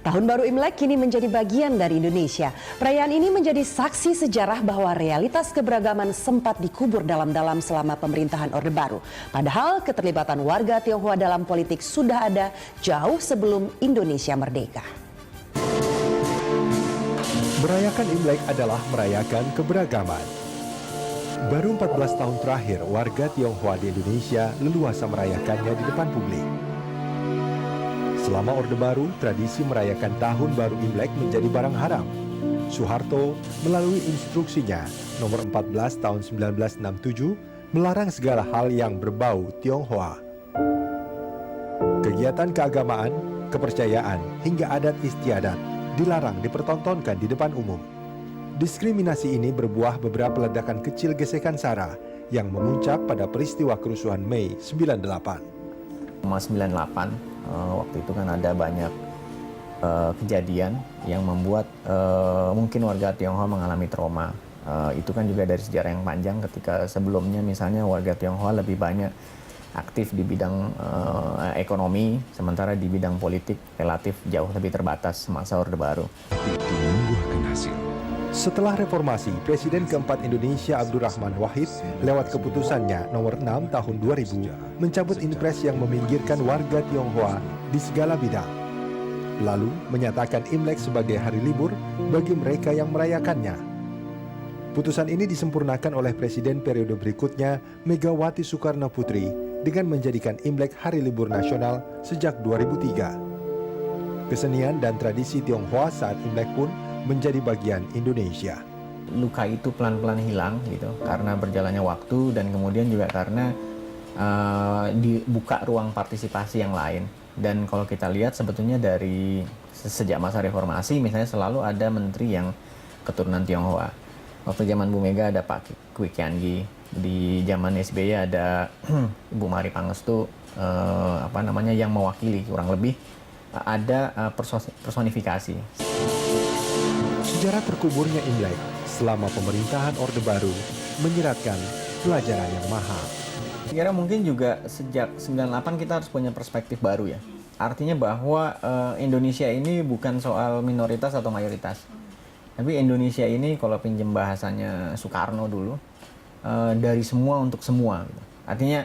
Tahun Baru Imlek kini menjadi bagian dari Indonesia. Perayaan ini menjadi saksi sejarah bahwa realitas keberagaman sempat dikubur dalam-dalam selama pemerintahan Orde Baru. Padahal keterlibatan warga Tionghoa dalam politik sudah ada jauh sebelum Indonesia merdeka. Merayakan Imlek adalah merayakan keberagaman. Baru 14 tahun terakhir, warga Tionghoa di Indonesia leluasa merayakannya di depan publik. Selama Orde Baru, tradisi merayakan Tahun Baru Imlek menjadi barang haram. Soeharto melalui instruksinya nomor 14 tahun 1967 melarang segala hal yang berbau Tionghoa. Kegiatan keagamaan, kepercayaan, hingga adat istiadat dilarang dipertontonkan di depan umum. Diskriminasi ini berbuah beberapa ledakan kecil gesekan sara yang memuncak pada peristiwa kerusuhan Mei 98. 98 waktu itu kan ada banyak kejadian yang membuat mungkin warga Tionghoa mengalami trauma. Itu kan juga dari sejarah yang panjang ketika sebelumnya misalnya warga Tionghoa lebih banyak aktif di bidang ekonomi, sementara di bidang politik relatif jauh lebih terbatas semasa Orde Baru. Itu membuahkan hasil. Setelah reformasi, Presiden keempat Indonesia Abdurrahman Wahid lewat keputusannya nomor 6 tahun 2000 mencabut impres yang meminggirkan warga Tionghoa di segala bidang. Lalu menyatakan Imlek sebagai hari libur bagi mereka yang merayakannya. Putusan ini disempurnakan oleh Presiden periode berikutnya Megawati Soekarno Putri dengan menjadikan Imlek hari libur nasional sejak 2003. Kesenian dan tradisi Tionghoa saat Imlek pun menjadi bagian Indonesia. Luka itu pelan-pelan hilang gitu karena berjalannya waktu dan kemudian juga karena dibuka ruang partisipasi yang lain. Dan kalau kita lihat sebetulnya dari sejak masa reformasi misalnya selalu ada menteri yang keturunan Tionghoa. Waktu zaman Bu Mega ada Pak Kwi Kian Gi, di zaman SBY ada Ibu Mari Pangestu yang mewakili kurang lebih ada personifikasi. Sejarah terkuburnya Imlek selama pemerintahan Orde Baru menyiratkan pelajaran yang mahal. Kira mungkin juga sejak 98 kita harus punya perspektif baru ya. Artinya bahwa Indonesia ini bukan soal minoritas atau mayoritas. Tapi Indonesia ini kalau pinjem bahasanya Soekarno dulu, dari semua untuk semua. Gitu. Artinya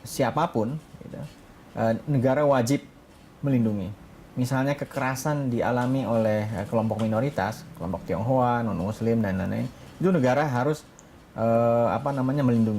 siapapun gitu, negara wajib melindungi. Misalnya kekerasan dialami oleh kelompok minoritas, kelompok Tionghoa, non-Muslim dan lain-lain, itu negara harus melindungi.